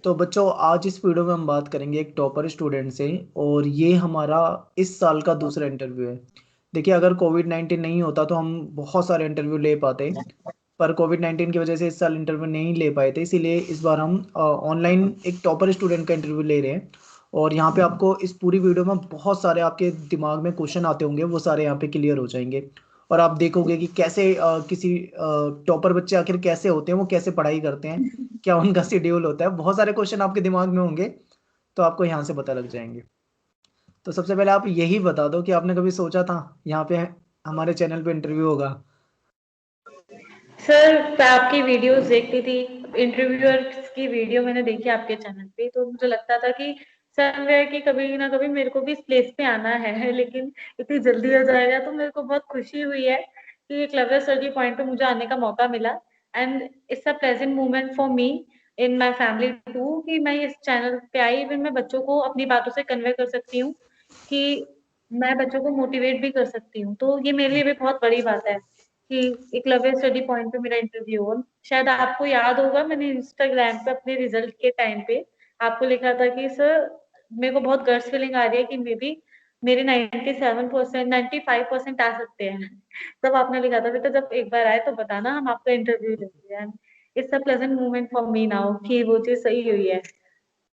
तो बच्चों आज इस वीडियो में हम बात करेंगे एक टॉपर स्टूडेंट से। और ये हमारा इस साल का दूसरा इंटरव्यू है। देखिए अगर कोविड-19 नहीं होता तो हम बहुत सारे इंटरव्यू ले पाते, पर कोविड-19 की वजह से इस साल इंटरव्यू नहीं ले पाए थे, इसीलिए इस बार हम ऑनलाइन एक टॉपर स्टूडेंट का इंटरव्यू ले रहे हैं। और यहाँ पे आपको इस पूरी वीडियो में बहुत सारे आपके दिमाग में क्वेश्चन आते होंगे, वो सारे यहाँ पे क्लियर हो जाएंगे। और आप देखोगे कि कैसे किसी टॉपर बच्चे आखिर कैसे होते हैं, वो कैसे पढ़ाई करते हैं, क्या उनका शेड्यूल होता है। बहुत सारे क्वेश्चन आपके दिमाग में होंगे, तो आपको यहाँ से पता लग जाएंगे। तो सबसे पहले आप यही बता दो कि आपने कभी सोचा था यहाँ पे हमारे चैनल पे इंटरव्यू होगा? सर मैं आपकी वीडियोस देखती थी। इंटरव्यूअर्स की वीडियो मैंने देखी आपके चैनल पे, तो मुझे लगता था कि समवेयर कि कभी ना कभी मेरे को भी इस प्लेस पे आना है लेकिन इतनी जल्दी हो जाएगा, तो मेरे को बहुत खुशी हुई है कि एक लव्य सर की पॉइंट पे मुझे आने का मौका मिला। And it's a pleasant moment for me in my family too कि मैं इस चैनल पे आई। इवन मैं बच्चों को अपनी बातों से कन्वे कर सकती हूँ कि मैं बच्चों को मोटिवेट भी कर सकती हूँ, तो ये मेरे लिए भी बहुत बड़ी बात है कि एक लव स्टडी पॉइंट पे मेरा इंटरव्यू हो। शायद आपको याद होगा, मैंने इंस्टाग्राम पे अपने रिजल्ट के टाइम पे आपको लिखा था कि सर मेरे को बहुत गर्ल्स फीलिंग आ रही है कि मे बी मेरे 97% 95% आ सकते हैं। तब आपने लिखा था बेटा जब एक बार आए तो बताना, हम आपका इंटरव्यू लेंगे। And it's a pleasant moment for me now कि वो चीज सही हुई है।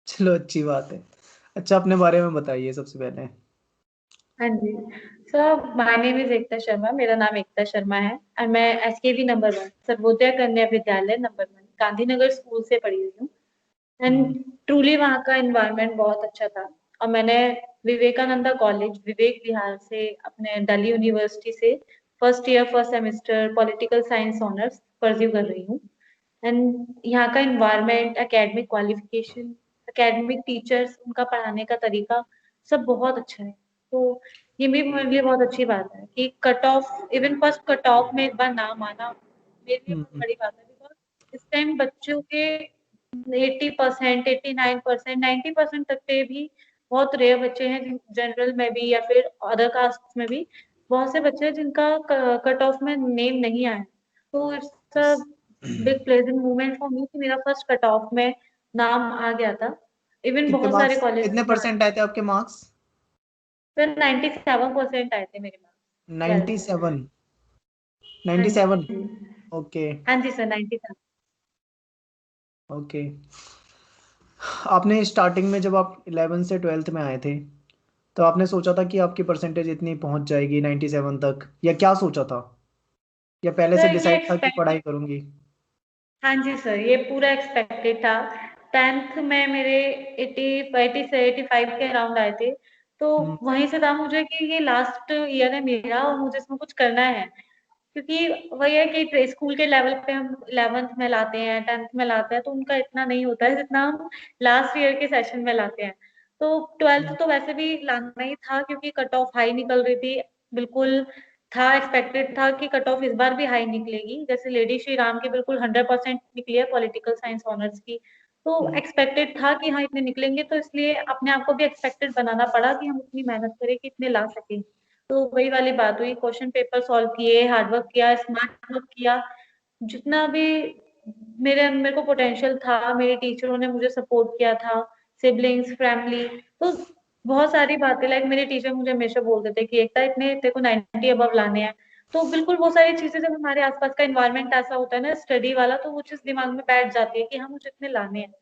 चलो अच्छी बात है। अच्छा अपने बारे में बताइए सबसे पहले। हाँ जी। Sir my name is Ekta Sharma, मेरा नाम एकता शर्मा है और मैं एसकेवी नंबर 1 सर्वोदय कन्या विद्यालय नंबर 1 गांधीनगर स्कूल से पढ़ी हुई हूँ। हम्म। एंड ट्रूली वहाँ का एनवायरनमेंट बहुत अच्छा था। और मैंने विवेकानंदा कॉलेज विवेक विहार से अपने दिल्ली यूनिवर्सिटी से first year first semester political science honours pursue कर रही हूँ। एंड यहाँ का environment, academic qualification, academic teachers, उनका पढ़ाने का तरीका सब बहुत अच्छा है। तो ये भी मेरे लिए बहुत अच्छी बात है कि cut off even first cut off में एक बार नाम आना मेरे लिए बहुत हम्म। बड़ी बात है। बिकॉज इस टाइम बच्चों के 80%, 89%, 90% तक पे भी बहुत रेयर बच्चे हैं, जनरल में भी या फिर अदर कास्ट में भी बहुत से बच्चे हैं जिनका कट ऑफ में नेम नहीं आया। तो it's a big pleasant moment for मी कि मेरा फर्स्ट कट ऑफ में नाम आ गया था। इवन कितने बहुत सारे मार्क्स, कॉलेज कितने में परसेंट आए थे आपके मार्क्स? फिर 97% आए थे मेरे मार्क्स नाइन्टी 12th में। सेवन हाँ 97। जी। ओके। हाँ जी सर 97। ओके। आपने स्टार्टिंग में जब आप 11 से 12th में आए थे, तो आपने सोचा था कि आपकी परसेंटेज इतनी पहुंच जाएगी 97 तक, या क्या सोचा था, या पहले से सर ये डिसाइड था कि एक्सपेक्ट पढ़ाई करूंगी? हाँ जी सर, ये पूरा एक्सपेक्टेड था। 10th में मेरे 80 से 85 के अराउंड आए थे। तो हम्म। वहीं से था मुझे कि ये लास्ट ईयर है मेरा और मुझे इसमें कुछ करना है। क्योंकि वही है कि स्कूल के लेवल पे हम 11th में लाते हैं, 10th में लाते हैं, तो उनका इतना नहीं होता है जितना हम लास्ट ईयर के सेशन में लाते हैं। तो 12th हम्म। तो वैसे भी लाना ही था क्योंकि कट ऑफ हाई निकल रही थी। बिल्कुल था, एक्सपेक्टेड था कि कट ऑफ इस बार भी हाई निकलेगी, जैसे लेडी श्री राम की बिल्कुल 100% निकली है पॉलिटिकल साइंस ऑनर्स की। तो हम्म। एक्सपेक्टेड था कि हाँ इतने निकलेंगे, तो इसलिए अपने आप को भी एक्सपेक्टेड बनाना पड़ा कि हम इतनी मेहनत करें कि इतने ला सकें। तो वही वाली बात हुई, क्वेश्चन पेपर सॉल्व किए, हार्ड वर्क किया, स्मार्ट वर्क किया, जितना भी मेरे को पोटेंशियल था। मेरे टीचरों ने मुझे सपोर्ट किया था, सिबलिंग्स, फैमिली। तो बहुत सारी बातें, लाइक मेरे टीचर मुझे हमेशा बोलते थे कि एकता इतने तेरे को 90 अबव लाने हैं। तो बिल्कुल वो सारी चीजें, जब हमारे आसपास का एनवायरनमेंट ऐसा होता है ना स्टडी वाला, तो वो चीज दिमाग में बैठ जाती है कि हाँ मुझे इतने लाने हैं।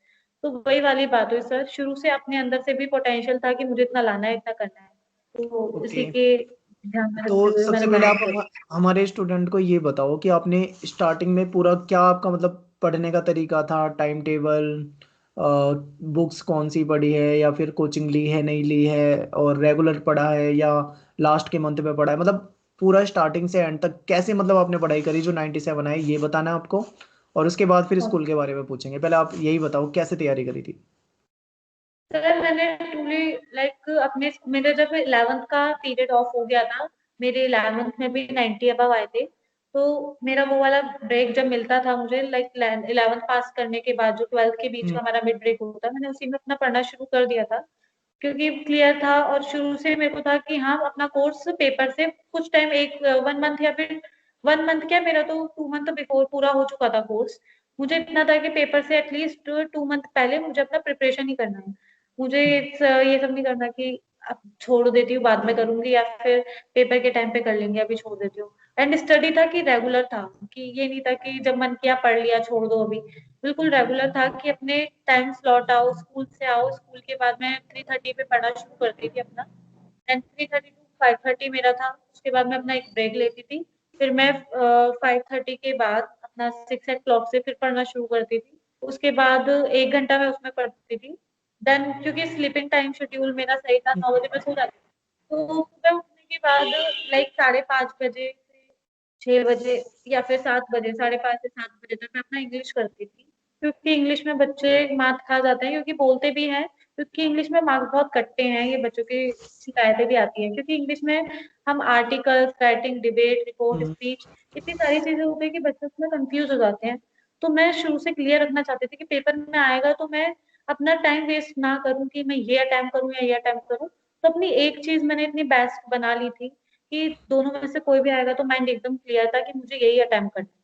तो वही वाली बात हुई सर, शुरू से अपने अंदर से भी पोटेंशियल था कि मुझे इतना लाना है, इतना करना है। तो ओके। इसी के ध्यान में रखते तो हुए मैंने सबसे पहले आप मेहनत करी। हमारे स्टूडेंट को ये बताओ कि आपने स्टार्टिंग में पूरा क्या आपका मतलब पढ़ने का तरीका था, टाइम टेबल, बुक्स कौन सी पढ़ी है, या फिर कोचिंग ली है नहीं ली है, और रेगुलर पढ़ा है या लास्ट के मंथ में पढ़ा है, मतलब पूरा स्टार्टिंग से एंड तक कैसे मतलब आपने पढ़ाई करी जो 97 है, ये बताना है आपको। और उसके बाद फिर स्कूल के बारे में पूछेंगे, पहले आप यही बताओ कैसे तैयारी करी थी। सर मैंने ट्रूली लाइक अपने मेरे जब 11th का पीरियड ऑफ हो गया था, मेरे 11th में भी 90 अबव आए थे। तो मेरा वो वाला ब्रेक जब मिलता था मुझे, लाइक 11th पास करने के बाद जो 12th के बीच हम्म। का हमारा मिड ब्रेक होता है, मैंने उसी में अपना पढ़ना शुरू कर दिया था। क्योंकि क्लियर था और शुरू से मेरे को था कि हाँ अपना कोर्स पेपर से कुछ टाइम, एक 1 मंथ या फिर 1 मंथ क्या, मेरा तो 2 मंथ बिफोर पूरा हो चुका था कोर्स। मुझे इतना था कि पेपर से एटलीस्ट 2 मंथ पहले मुझे अपना प्रिपरेशन ही करना है। मुझे ये सब नहीं करना कि अब छोड़ देती हूँ बाद में करूंगी, या फिर पेपर के टाइम पे कर लेंगे अभी छोड़ देती हूँ। एंड स्टडी था कि रेगुलर था, कि ये नहीं था कि जब मन किया पढ़ लिया छोड़ दो अभी। बिल्कुल रेगुलर था कि अपने टाइम स्लॉट आओ, स्कूल से आओ, स्कूल के बाद मैं 3:30 पे पढ़ना शुरू करती थी अपना। एंड 3:30 टू 5:30 मेरा था। उसके बाद मैं अपना एक ब्रेक लेती थी। फिर मैं 5:30 के बाद अपना 6 o'clock से फिर पढ़ना शुरू करती थी। उसके बाद 1 घंटा मैं उसमें पढ़ती थी। देन क्योंकि स्लीपिंग टाइम शेड्यूल मेरा सही था, 9 बजे मैं सो जाती थी। तो सुबह उठने के बाद लाइक 5:30 बजे से 6 बजे, या फिर 7 बजे, 5:30 से 7 बजे तक मैं अपना इंग्लिश करती थी। क्योंकि इंग्लिश में बच्चे मात खा जाते हैं, क्योंकि बोलते भी हैं। क्योंकि इंग्लिश में मार्क्स बहुत कटते हैं, ये बच्चों की शिकायतें भी आती हैं। क्योंकि इंग्लिश में हम आर्टिकल्स, राइटिंग, डिबेट, रिपोर्ट, हम्म। स्पीच, इतनी सारी चीजें होती है कि बच्चे उसमें कंफ्यूज हो जाते हैं। तो मैं शुरू से क्लियर रखना चाहती थी कि पेपर में आएगा तो मैं अपना टाइम वेस्ट ना करूं कि मैं ये अटेम्प्ट करूं या ये अटेम्प्ट करूं। तो अपनी एक चीज मैंने इतनी बेस्ट बना ली थी कि दोनों में से कोई भी आएगा तो माइंड एकदम क्लियर था कि मुझे यही अटेम्प्ट करना है।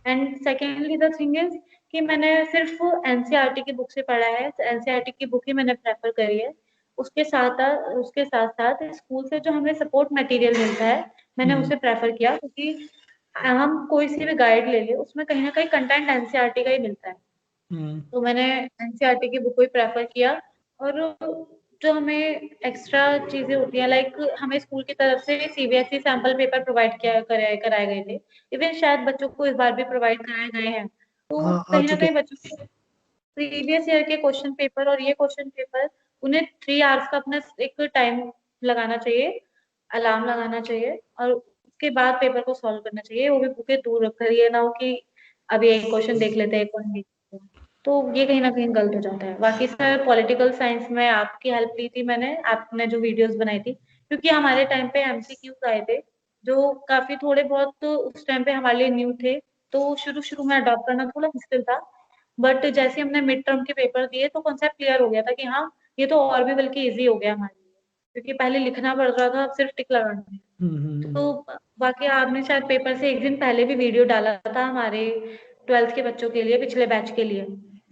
And secondly the thing is कि मैंने सिर्फ एनसीईआरटी की बुक से पढ़ा है, एनसीईआरटी की बुक ही मैंने प्रेफर करी है। उसके साथ साथ स्कूल से जो हमें सपोर्ट मटेरियल मिलता है, मैंने हम्म। उसे प्रेफर किया। क्योंकि हम कोई सी भी गाइड ले ले, उसमें कहीं ना कहीं कंटेंट एनसीईआरटी का ही मिलता है। हम्म। तो मैंने एनसीईआरटी की बुक को ही प्रेफर किया। और जो हमें एक्स्ट्रा चीजें होती हैं, लाइक हमें स्कूल की तरफ से सीबीएसई सैंपल पेपर प्रोवाइड किया कराए गए थे। इवन शायद बच्चों को इस बार भी प्रोवाइड कराए गए हैं। तो हाँ, आ कहीं ना चुके कहीं हैं। बच्चों को प्रीवियस ईयर के क्वेश्चन पेपर और ये क्वेश्चन पेपर, उन्हें 3 आवर्स का अपना एक टाइम लगाना चाहिए, अलार्म लगाना चाहिए, और उसके बाद पेपर को सॉल्व करना चाहिए। वो भी बुके दूर रखकर, ये ना हो कि अभी एक क्वेश्चन देख लेते हैं, एक क्वेश्चन देख लेते हैं। तो ये कहीं ना कहीं गलत हो जाता है। बाकी सर पॉलिटिकल साइंस में आपकी हेल्प ली थी मैंने, आपने जो वीडियोस बनाई थी, क्योंकि हमारे टाइम पे एमसीक्यूज आए थे जो काफी थोड़े बहुत उस टाइम पे हमारे लिए न्यू थे। तो शुरू शुरू में अडॉप्ट करना थोड़ा मुश्किल था। बट जैसे हमने मिड टर्म के पेपर दिए तो कॉन्सेप्ट क्लियर हो गया था कि हाँ, ये तो और भी बल्कि इजी हो गया हमारे लिए। क्योंकि पहले लिखना पड़ रहा था, अब सिर्फ टिक लगाना है। हम्म। तो बाकी आपने शायद पेपर से एक दिन पहले भी वीडियो डाला था हमारे 12th के बच्चों के लिए, पिछले बैच के लिए।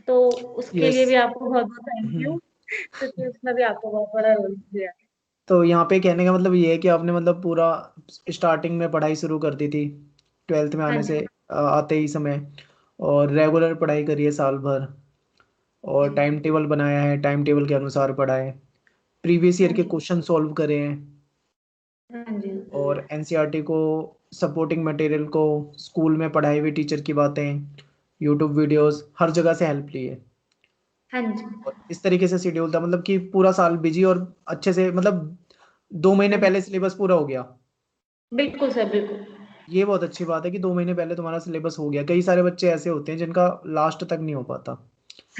तो उसके यस। लिए भी आपको बहुत बहुत थैंक यू, क्योंकि उसमें भी आपको बहुत बड़ा रोल दिया। तो यहाँ पे कहने का मतलब ये है कि आपने मतलब पूरा स्टार्टिंग में पढ़ाई शुरू कर दी थी, 12th में हाँ आने से जी। आते ही समय, और रेगुलर पढ़ाई करी है साल भर, हाँ और जी। टाइम टेबल बनाया है, टाइम टेबल के अनुसार पढ़ा है, प्रीवियस ईयर हाँ के जी। क्वेश्चन सॉल्व करे हैं, हाँ जी। और एनसीईआरटी को, सपोर्टिंग मटेरियल को, स्कूल में पढ़ाई हुई टीचर की बातें, यूट्यूब वीडियोस, हर जगह से हेल्प ली है। हाँ जी। और इस तरीके से शेड्यूल था, मतलब कि पूरा साल बिजी और अच्छे से, मतलब 2 महीने हाँ जी। पहले सिलेबस पूरा हो गया। बिल्कुल सर, बिल्कुल। ये बहुत अच्छी बात है कि 2 महीने पहले तुम्हारा सिलेबस हो गया। कई सारे बच्चे ऐसे होते हैं जिनका लास्ट तक नहीं हो पाता।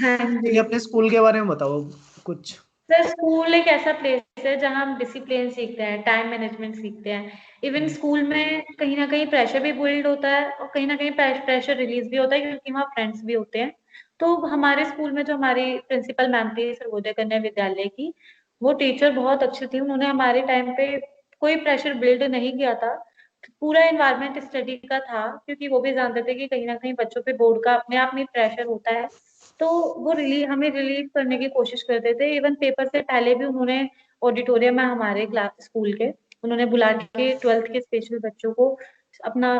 हाँ चलिए, जी। अपने स्कूल के बारे में बताओ कुछ। सर स्कूल एक ऐसा प्लेस है जहाँ हम डिसिप्लिन सीखते हैं, टाइम मैनेजमेंट सीखते हैं। इवन हम्म। स्कूल में कहीं ना कहीं प्रेशर भी बिल्ड होता है, और कहीं ना कहीं प्रेशर रिलीज भी होता है, क्योंकि वहाँ फ्रेंड्स भी होते हैं। तो हमारे स्कूल में जो हमारी प्रिंसिपल मैम थी सर्वोदय कन्या विद्यालय की, वो टीचर बहुत अच्छी थी। उन्होंने हमारे टाइम पे कोई प्रेशर बिल्ड नहीं किया था। पूरा एनवायरनमेंट स्टडी का था, क्योंकि वो भी जानते थे कि कहीं ना कहीं बच्चों पे बोर्ड का अपने आप में प्रेशर होता है। तो वो हमें रिलीव करने की कोशिश करते थे। इवन पेपर से पहले भी उन्होंने ऑडिटोरियम में हमारे क्लास स्कूल के उन्होंने बुला के 12th के स्पेशल बच्चों को अपना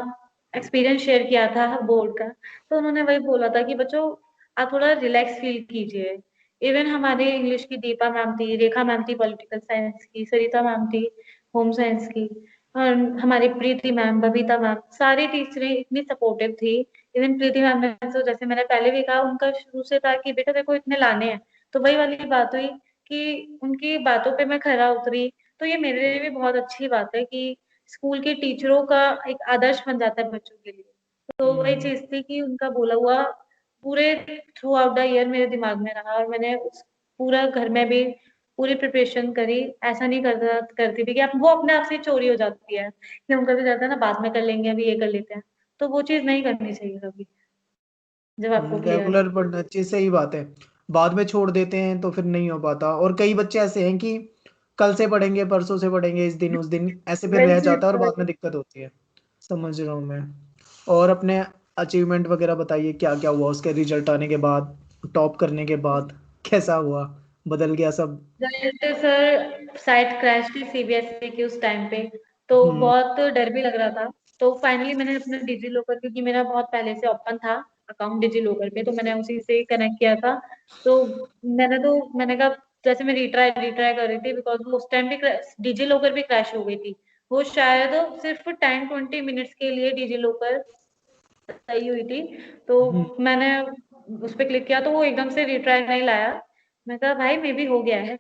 एक्सपीरियंस शेयर किया था बोर्ड का। तो उन्होंने वही बोला था कि बच्चों, आप थोड़ा रिलैक्स फील कीजिए। इवन हमारे इंग्लिश की दीपा मैम थी, रेखा मैम थी पॉलिटिकल साइंस की, सरिता मैम थी होम साइंस की, और हमारी प्रीति मैम, बबीता मैम, सारी टीचरें इतनी सपोर्टिव थी। इवन प्रीति मैम ने तो, जैसे मैंने पहले भी कहा, उनका शुरू से था कि बेटा देखो इतने लाने हैं। तो वही वाली बात हुई कि उनकी बातों पे मैं खरा उतरी। तो ये मेरे लिए भी बहुत अच्छी बात है कि स्कूल के टीचरों का एक आदर्श बन जाता है बच्चों के लिए। तो वही हम्म। चीज थी कि उनका बोला हुआ पूरे थ्रू आउट द ईयर मेरे दिमाग में रहा, और मैंने पूरा घर में भी पूरी प्रिपरेशन करी। ऐसा नहीं करती थी कि वो अपने आप से ही चोरी हो जाती है, कि हम कभी जाते हैं ना बाद में कर लेंगे, अभी ये कर लेते हैं। तो वो चीज नहीं करनी चाहिए कभी, जब आपको क्लियर है। रेगुलर पढ़ना अच्छी सही बात है। बाद में छोड़ देते हैं तो फिर नहीं हो पाता, और कई बच्चे ऐसे हैं कि कल से पढ़ेंगे, परसों से पढ़ेंगे, इस दिन उस दिन, ऐसे फिर वही रह चीज जाता है और तो बाद में दिक्कत होती है। समझ रहा हूँ मैं। और अपने अचीवमेंट वगैरह बताइए, क्या क्या हुआ उसके रिजल्ट आने के बाद, टॉप करने के बाद कैसा हुआ, बदल गया सब? रिजल्ट सर, साइट क्रैश थी सीबीएसई की उस टाइम पे, तो हम्म। बहुत डर भी लग रहा था। तो फाइनली मैंने अपने डिजी लॉकर, क्योंकि मेरा बहुत पहले से ओपन था अकाउंट डिजी लॉकर पे, तो मैंने उसी से कनेक्ट किया था। तो मैंने कहा, जैसे मैं रिट्राई रिट्राई कर रही थी, बिकॉज वो उस टाइम भी डिजी लॉकर भी क्रैश हो गई थी। वो शायद सिर्फ 10-20 मिनट्स के लिए डिजी लॉकर सही हुई थी। तो हम्म। मैंने उस पे क्लिक किया, तो वो एकदम से रिट्राई नहीं लाया। मैं कहा भाई मे बी हो गया है।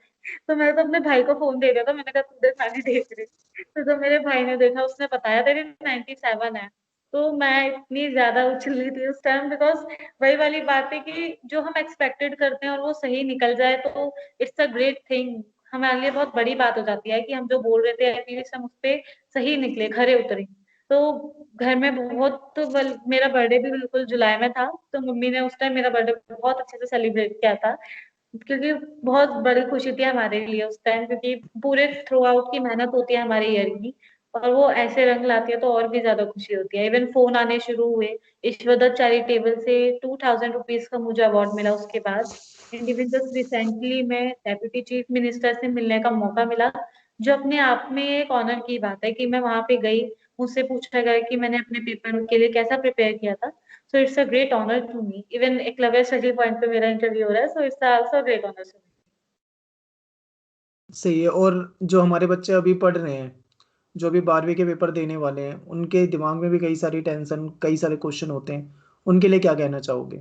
तो मैं तो अपने भाई को फोन दे दिया था, मैंने कहा तू देख, मैंने देख रही। तो जब मेरे भाई ने देखा, उसने बताया तेरे 97 है। तो मैं इतनी ज्यादा उछल रही थी उस टाइम, बिकॉज वही वाली बात है कि जो हम एक्सपेक्टेड करते हैं और वो सही निकल जाए, तो इट्स अ ग्रेट थिंग। हमारे लिए बहुत बड़ी बात हो जाती है कि हम जो बोल रहे थे एटलीस्ट हम उस पे सही निकले, खरे उतरे। तो घर में बहुत, तो मेरा बर्थडे भी बिल्कुल जुलाई में था, तो मम्मी ने उस टाइम मेरा बर्थडे बहुत अच्छे से सेलिब्रेट किया था। क्योंकि बहुत बड़ी खुशी थी हमारे लिए उस टाइम, क्योंकि पूरे थ्रू आउट की मेहनत होती है हमारे ईयर की, और वो ऐसे रंग लाती है तो और भी ज्यादा खुशी होती है। इवन फोन आने शुरू हुए, ईश्वर दत्त चैरिटेबल से 2000 रुपीज का मुझे अवार्ड मिला उसके बाद। एंड इवन जस्ट रिसेंटली मैं डेप्यूटी चीफ मिनिस्टर से मिलने का मौका मिला, जो अपने आप में एक ऑनर की बात है कि मैं वहां पे गई, मुझसे पूछा गया कि मैंने अपने पेपर के लिए कैसा प्रिपेयर किया था। So it's a great honour to me. Even Eklavya study point पे मेरा इंटरव्यू हो रहा है, so it's also great honour to me. सही है। और जो हमारे बच्चे अभी पढ़ रहे हैं, जो अभी 12वीं के पेपर देने वाले हैं, उनके दिमाग में भी कई सारी टेंशन, कई सारे क्वेश्चन होते हैं, उनके लिए क्या कहना चाहोगे?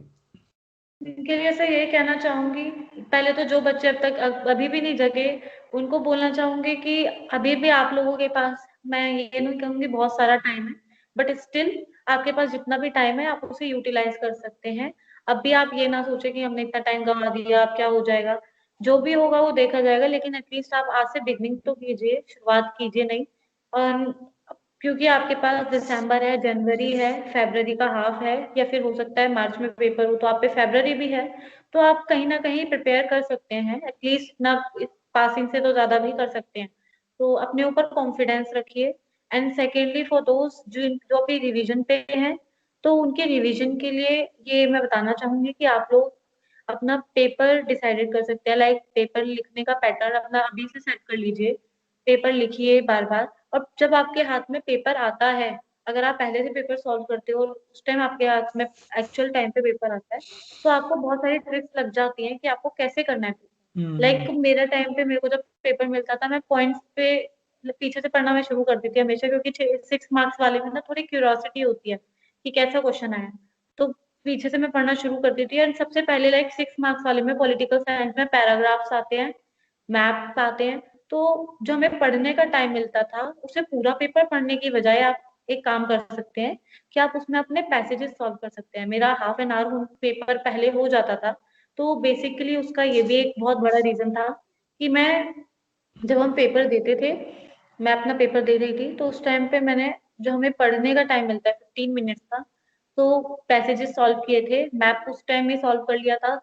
इनके लिए से यही कहना चाहूंगी, पहले तो जो बच्चे अब तक अभी भी नहीं जगे, उनको बोलना चाहूंगी कि अभी भी आप लोगों के पास, मैं ये नहीं कहूंगी बहुत सारा टाइम है, बट स्टिल आपके पास जितना भी टाइम है आप उसे यूटिलाइज कर सकते हैं। अब भी आप ये ना सोचे कि हमने इतना टाइम गंवा दिया, अब क्या हो जाएगा। जो भी होगा वो देखा जाएगा, लेकिन एटलीस्ट आप आज से बिगनिंग तो कीजिए, शुरुआत कीजिए नहीं। और क्योंकि आपके पास दिसंबर है, जनवरी है, फरवरी का हाफ है, या फिर हो सकता है मार्च में पेपर हो, तो आप पे फरवरी भी है। तो आप कहीं ना कहीं प्रिपेयर कर सकते हैं, एटलीस्ट ना पासिंग से तो ज्यादा भी कर सकते हैं। तो अपने ऊपर कॉन्फिडेंस रखिए। एंड सेकेंडली फॉर दोस्त जो भी रिवीजन पे हैं, तो उनके रिवीजन के लिए ये मैं बताना चाहूंगी कि आप लोग अपना पेपर डिसाइडेड कर सकते हैं, लाइक पेपर लिखने का पैटर्न अपना अभी से सेट कर लीजिए। पेपर लिखिए बार बार, और जब आपके हाथ में पेपर आता है, अगर आप पहले से पेपर सॉल्व करते हो और उस टाइम आपके हाथ में एक्चुअल टाइम पे पेपर आता है, तो आपको बहुत सारी ट्रिक्स लग जाती हैं कि आपको कैसे करना है। लाइक हम्म। मेरा टाइम पे मेरे को जब पेपर मिलता था, मैं पॉइंट्स पे पीछे से पढ़ना मैं शुरू कर देती थी हमेशा, क्योंकि 6 मार्क्स वाले में ना थोड़ी क्यूरियोसिटी होती है कि कैसा क्वेश्चन आया। तो पीछे से मैं पढ़ना शुरू कर देती थी। एंड सबसे पहले लाइक 6 मार्क्स वाले में पॉलिटिकल साइंस में पैराग्राफ्स आते हैं, मैप्स आते हैं। तो जो हमें पढ़ने का टाइम मिलता था, उसे पूरा पेपर पढ़ने की बजाय आप एक काम कर सकते हैं कि आप उसमें अपने पैसेजेस सॉल्व कर सकते हैं। मेरा हाफ एन आवर पेपर पहले हो जाता था। तो बेसिकली उसका ये भी एक बहुत बड़ा रीजन था कि मैं, जब हम पेपर देते थे, मैं अपना पेपर दे रही थी, तो उस टाइम पे मैंने, जो हमें पढ़ने का टाइम मिलता है 15 मिनट्स का, तो पैसेजेस सॉल्व किए थे, मैप उस टाइम में सॉल्व कर लिया था।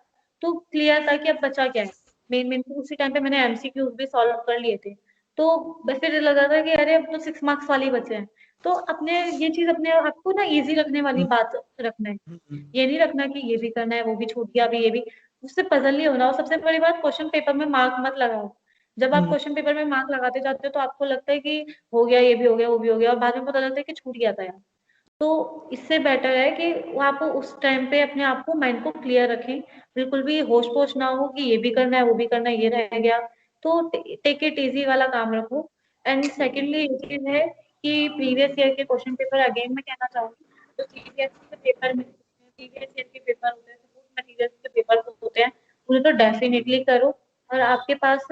तो क्लियर था कि अब बचा क्या है। मेन मेन तो उसी टाइम पे मैंने एमसीक्यूज भी सॉल्व कर लिए थे। तो फिर लगा था कि अरे अब तो 6 मार्क्स वाले ही बचे हैं। तो अपने ये चीज अपने आपको ना इजी रखने वाली हम्म। बात रखना है। हम्म। ये नहीं रखना कि ये भी करना है, वो भी छूट गया, अभी ये भी। उससे पजल नहीं होना। और सबसे बड़ी बात, क्वेश्चन पेपर में मार्क मत लगाओ। जब आप हम्म। क्वेश्चन पेपर में मार्क लगाते जाते हो, तो आपको लगता है कि हो गया, ये भी हो गया, वो भी हो गया, और बाद में पता लगता है कि छूट गया था यार। तो इससे बेटर है कि वो आप उस टाइम पे अपने आप को, माइंड को क्लियर रखें। बिल्कुल भी होश पोश ना हो कि ये भी करना है, वो भी करना है, ये रह गया। तो टेक इट इजी वाला काम रखो। एंड सेकेंडली ये चीज है कि प्रीवियस ईयर के क्वेश्चन पेपर अगेन मैं कहना चाहूंगी, तो सीबीएसई के पेपर में, प्रीवियस ईयर के पेपर होते हैं, सपोज मटेरियल के पेपर होते हैं, उन्हें तो डेफिनेटली करो। और आपके पास,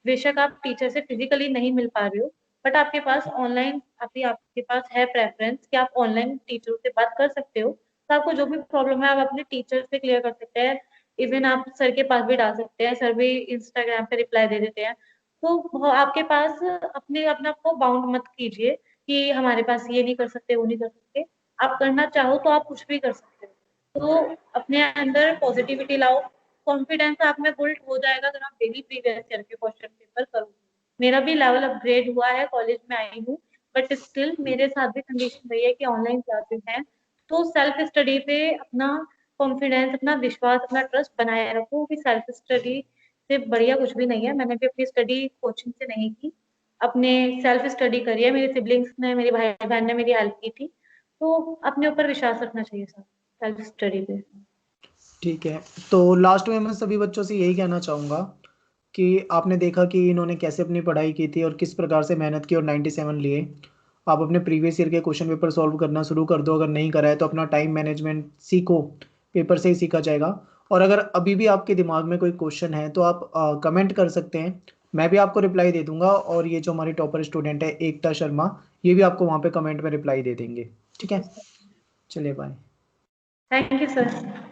बेशक आप टीचर से फिजिकली नहीं मिल पा रहे हो, बट आपके पास ऑनलाइन, अभी आपके पास है प्रेफरेंस कि आप ऑनलाइन टीचरों से बात कर सकते हो, तो आपको जो भी प्रॉब्लम है आप अपने टीचर से क्लियर कर सकते हैं। इवन आप सर के पास भी डाल सकते हैं, सर भी इंस्टाग्राम पे रिप्लाई दे देते हैं। तो आपके पास, अपने आप को बाउंड मत कीजिए कि हमारे पास ये नहीं कर सकते, वो नहीं कर सकते। आप करना चाहो तो आप कुछ भी कर सकते हो। तो अपने अंदर पॉजिटिविटी लाओ, कॉन्फिडेंस आप में बिल्ड हो जाएगा अगर आप डेली प्रीवियस ईयर के क्वेश्चन पेपर करोगे। मेरा भी लेवल अपग्रेड हुआ है, कॉलेज में आई हूँ, बट स्टिल मेरे साथ भी कंडीशन रही है कि ऑनलाइन क्लासेस हैं, तो सेल्फ स्टडी पे अपना कॉन्फिडेंस, अपना विश्वास, अपना ट्रस्ट बनाए रखो कि सेल्फ स्टडी से बढ़िया कुछ भी नहीं है। मैंने भी अपनी स्टडी कोचिंग से नहीं की, अपने सेल्फ स्टडी करी है। मेरे सिबलिंग्स ने, मेरे भाई बहन ने मेरी हेल्प की थी। तो अपने ऊपर विश्वास रखना चाहिए सर, सेल्फ स्टडी पे। ठीक है, तो लास्ट में मैं सभी बच्चों से यही कहना चाहूँगा कि आपने देखा कि इन्होंने कैसे अपनी पढ़ाई की थी और किस प्रकार से मेहनत की और 97 लिए। आप अपने प्रीवियस ईयर के क्वेश्चन पेपर सॉल्व करना शुरू कर दो, अगर नहीं करा है तो अपना टाइम मैनेजमेंट सीखो, पेपर से ही सीखा जाएगा। और अगर अभी भी आपके दिमाग में कोई क्वेश्चन है तो आप कमेंट कर सकते हैं, मैं भी आपको रिप्लाई दे दूंगा, और ये जो हमारी टॉपर स्टूडेंट है एकता शर्मा, ये भी आपको वहाँ पे कमेंट में रिप्लाई दे देंगे। ठीक है, चलिए बाय। Thank you sir.